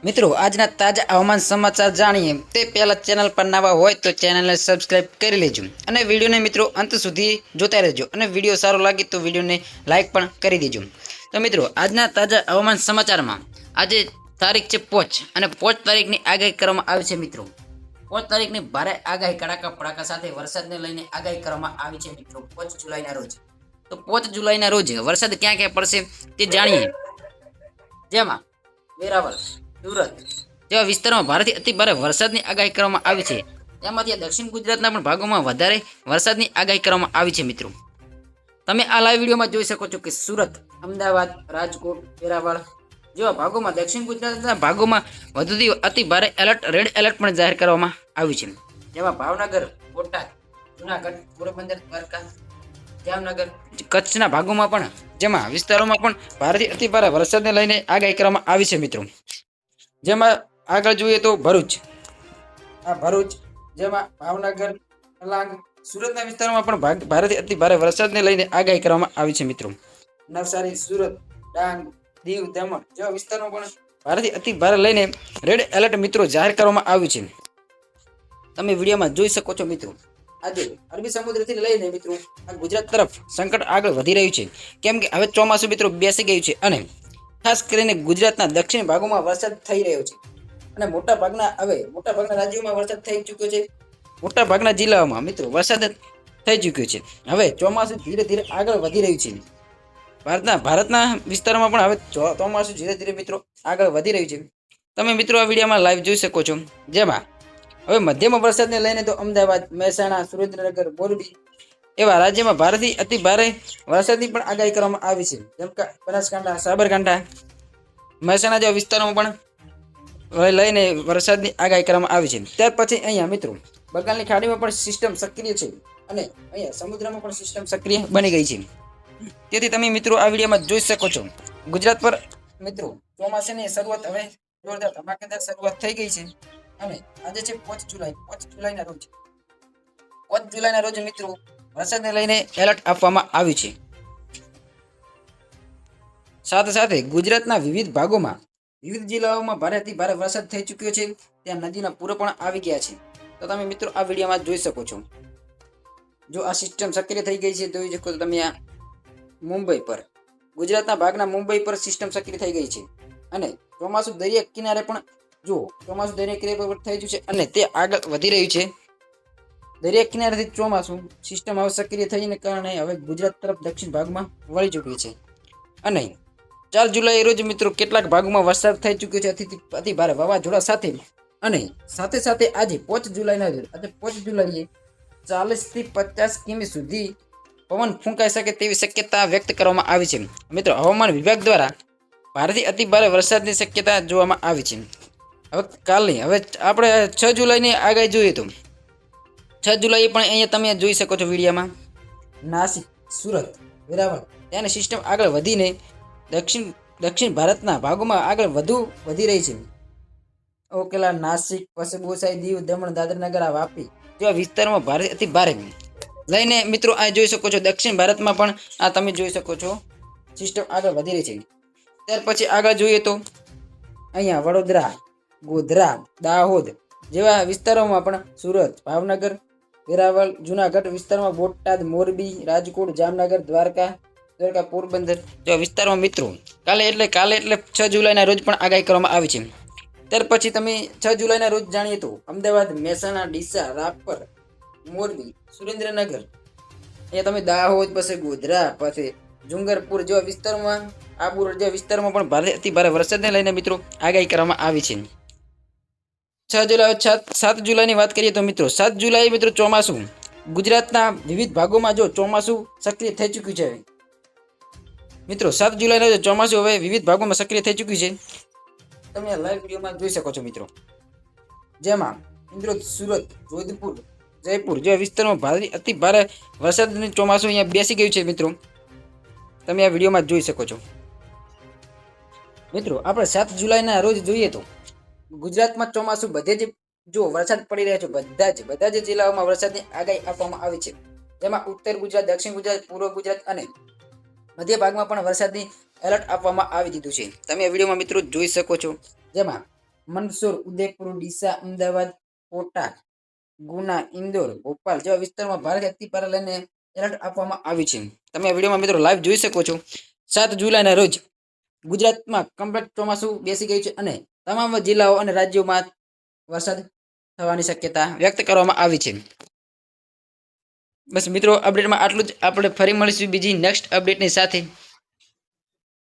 મિત્રો આજના તાજા હવામાન સમાચાર જાણીએ તે પહેલા ચેનલ પર નવા હોય તો ચેનલને સબસ્ક્રાઇબ કરી લેજો અને વિડીયોને મિત્રો અંત સુધી જોતા રહેજો અને વિડીયો સારો લાગે તો વિડીયોને લાઇક પણ કરી દેજો. તો મિત્રો આજના તાજા હવામાન સમાચારમાં આજે તારીખ છે 5 અને 5 તારીખની આગાહી કરવામાં આવી છે મિત્રો. 5 તારીખની ભારે આગાહી કડાકા પડાકા સાથે વરસાદને લઈને આગાહી કરવામાં આવી છે મિત્રો 5 જુલાઈના રોજ. તો 5 જુલાઈના રોજ વરસાદ ક્યાં ક્યાં પડશે તે જાણીએ. જેમાં વેરાવળ, સુરત જેવા વિસ્તારોમાં ભારેથી અતિ ભારે વરસાદની આગાહી કરવામાં આવી છે. તેમાંથી દક્ષિણ ગુજરાતના પણ ભાગોમાં વધારે વરસાદની આગાહી કરવામાં આવી છે મિત્રો. તમે આ લાઈવ વિડીયોમાં જોઈ શકો છો કે સુરત, અમદાવાદ, રાજકોટ, વેરાવળ જેવા ભાગોમાં દક્ષિણ ગુજરાતના ભાગોમાં વધુથી અતિ ભારે એલર્ટ રેડ એલર્ટ પણ જાહેર કરવામાં આવ્યું છે. જેમાં ભાવનગર, બોટાદ, જુનાગઢ, પોરબંદર, દ્વારકા, જામનગર, કચ્છના ભાગોમાં પણ જેમાં વિસ્તારોમાં પણ ભારેથી અતિ ભારે વરસાદને લઈને આગાહી કરવામાં આવી છે મિત્રો. જેમાં આગળ જોઈએ તો ભરૂચ, જેમાં ભાવનગર, અલાંગ, સુરતના વિસ્તારોમાં પણ ભારેથી અતિ ભારે વરસાદને લઈને આગાહી કરવામાં આવી છે મિત્રો. નવસારી, સુરત, ડાંગ, દીવ, દમણ જેવા વિસ્તારોમાં પણ ભારેથી અતિ ભારે લઈને રેડ એલર્ટ મિત્રો જાહેર કરવામાં આવ્યું છે. તમે વિડીયોમાં જોઈ શકો છો મિત્રો. આજે અરબી સમુદ્રથી લઈને મિત્રો આ ગુજરાત તરફ સંકટ આગળ વધી રહ્યું છે, કેમ કે હવે ચોમાસું મિત્રો બેસી ગયું છે અને ખાસ કરીને ગુજરાતના દક્ષિણ ભાગોમાં વરસાદ થઈ રહ્યો છે અને મોટાભાગના રાજ્યોમાં વરસાદ થઈ ચૂક્યો છે. મોટાભાગના જિલ્લાઓમાં મિત્રો વરસાદ થઈ ચૂક્યો છે. હવે ચોમાસું ધીરે ધીરે આગળ વધી રહ્યું છે. ભારતના વિસ્તારોમાં પણ હવે ચોમાસું ધીરે ધીરે મિત્રો આગળ વધી રહ્યું છે. તમે મિત્રો આ વિડીયોમાં લાઈવ જોઈ શકો છો. જેમાં હવે મધ્યમ વરસાદને લઈને તો અમદાવાદ, મહેસાણા, સુરેન્દ્રનગર, મોરબી એવા રાજ્યમાં ભારેથી અતિ ભારે વરસાદની પણ આગાહી કરવામાં આવી છે. જેમ કે બનાસકાંઠા, સાબરકાંઠા, મહેસાણા જેવા વિસ્તારોમાં પણ લઈને વરસાદની આગાહી કરવામાં આવી છે. ત્યાર પછી અહીંયા મિત્રો બંગાળની ખાડીમાં પણ સિસ્ટમ સક્રિય છે અને અહીંયા સમુદ્રમાં પણ સિસ્ટમ સક્રિય બની ગઈ છે. તેથી તમે મિત્રો આ વિડીયોમાં જોઈ શકો છો. ગુજરાત પર મિત્રો ચોમાસાની શરૂઆત હવે જોરદાર ધમાકેદાર શરૂઆત થઈ ગઈ છે અને આજે છે 5 જુલાઈ. 5 જુલાઈના રોજ 5 જુલાઈના રોજ મિત્રો વરસાદને લઈને એલર્ટ આપવામાં આવ્યું છે. સાથે સાથે ગુજરાતના વિવિધ ભાગોમાં વિવિધ જિલ્લાઓમાં ભારેથી ભારે વરસાદ થઈ ચૂક્યો છે. ત્યાં નદીના પૂરો પણ આવી ગયા છે. તો તમે મિત્રો આ વિડીયોમાં જોઈ શકો છો. જો આ સિસ્ટમ સક્રિય થઈ ગઈ છે જોઈ શકો તો તમે આ મુંબઈ પર, ગુજરાતના ભાગના મુંબઈ પર સિસ્ટમ સક્રિય થઈ ગઈ છે અને ચોમાસું દરિયા કિનારે પણ ચોમાસું દરિયા કિનારે પર થઈ ગયું છે અને તે આગળ વધી રહ્યું છે. દરિયા કિનારેથી ચોમાસું સિસ્ટમ હવે સક્રિય થઈને કારણે હવે ગુજરાત તરફ દક્ષિણ ભાગમાં વળી ચૂકી છે અને 4 જુલાઈ રોજ મિત્રો કેટલાક ભાગોમાં વરસાદ થઈ ચૂક્યો છે અતિ ભારે વાવાઝોડા સાથે. અને સાથે સાથે આજે 5 જુલાઈના રોજ 5 જુલાઈએ 40 થી 50 કિમી સુધી પવન ફૂંકાઈ શકે તેવી શક્યતા વ્યક્ત કરવામાં આવી છે. મિત્રો હવામાન વિભાગ દ્વારા ભારેથી અતિ ભારે વરસાદની શક્યતા જોવામાં આવી છે. હવે આપણે 6 જુલાઈની આગાહી જોઈએ તો 6 જુલાઈએ પણ અહીંયા તમે જોઈ શકો છો વિડીયોમાં નાસિક, સુરત, વેરાવળ ત્યાંની સિસ્ટમ આગળ વધીને દક્ષિણ ભારતના ભાગોમાં આગળ વધી રહી છે. ઓકેલા, નાસિક, પછી બોસાઈ, દીવ, દમણ, દાદરનગર, વાપી જેવા વિસ્તારોમાં ભારે અતિ ભારે લઈને મિત્રો આ જોઈ શકો છો. દક્ષિણ ભારતમાં પણ આ તમે જોઈ શકો છો સિસ્ટમ આગળ વધી રહી છે. ત્યાર પછી આગળ જોઈએ તો અહીંયા વડોદરા, ગોધરા, દાહોદ જેવા વિસ્તારોમાં પણ સુરત, ભાવનગર, વેરાવળ, જુનાગઢ વિસ્તારમાં બોટાદ, મોરબી, રાજકોટ, જામનગર, દ્વારકા, પોરબંદર જેવા વિસ્તારોમાં મિત્રો કાલે એટલે 6 જુલાઈના રોજ પણ આગાહી કરવામાં આવી છે. ત્યાર પછી તમે 6 જુલાઈના રોજ જાણીએ તો અમદાવાદ, મહેસાણા, ડીસા, રાપર, મોરબી, સુરેન્દ્રનગર અહીંયા તમે દાહોદ, પછી ગોધરા, પછી ડુંગરપુર જેવા વિસ્તારોમાં, આબુ જેવા વિસ્તારોમાં પણ ભારે અતિ ભારે વરસાદને લઈને મિત્રો આગાહી કરવામાં આવી છે. 7 જુલાઈની વાત કરીએ તો મિત્રો 7 જુલાઈ મિત્રો ચોમાસું ગુજરાતના વિવિધ ભાગોમાં ચોમાસું સક્રિય થઈ ચૂક્યું છે. મિત્રો 7 જુલાઈના ચોમાસું હવે વિવિધ ભાગોમાં સક્રિય થઈ ચૂક્યું છે. તમે લાઈવ વિડીયોમાં જોઈ શકો છો મિત્રો. જેમાં ઇન્દ્રોદ, સુરત, જોધપુર, જયપુર જેવા વિસ્તારોમાં ભારે અતિ ભારે વરસાદનું ચોમાસું અહીંયા બેસી ગયું છે મિત્રો. તમે આ વિડીયોમાં જોઈ શકો છો. મિત્રો આપણે 7 જુલાઈના રોજ જોઈએ તો ગુજરાતમાં ચોમાસું બધે જ વરસાદ પડી રહ્યો છે. બધા જ જિલ્લાઓમાં વરસાદની આગાહી આપવામાં આવી છે. જેમાં ઉત્તર ગુજરાત, દક્ષિણ ગુજરાત, પૂર્વ ગુજરાત અને મધ્ય ભાગમાં પણ વરસાદની એલર્ટ આપવામાં આવી દીધું છે. તમે આ વિડીયોમાં મિત્રો જોઈ શકો છો. જેમાં મંદસૌર, ઉદયપુર, ડીસા, અમદાવાદ, કોટા, ગુના, ઇન્દોર, ભોપાલ જેવા વિસ્તારમાં ભારેથી અતિભારે લઈને એલર્ટ આપવામાં આવ્યું છે. તમે આ વિડીયોમાં મિત્રો લાઈવ જોઈ શકો છો. 7 જુલાઈના રોજ ગુજરાતમાં કમ્પ્લીટ ચોમાસું બેસી ગયું છે અને તમામ જિલ્લાઓ અને રાજ્યોમાં વરસાદ થવાની શક્યતા વ્યક્ત કરવામાં આવી છે. બસ મિત્રો, અપડેટમાં આટલું જ. આપણે ફરી મળીશું બીજી નેક્સ્ટ અપડેટની સાથે.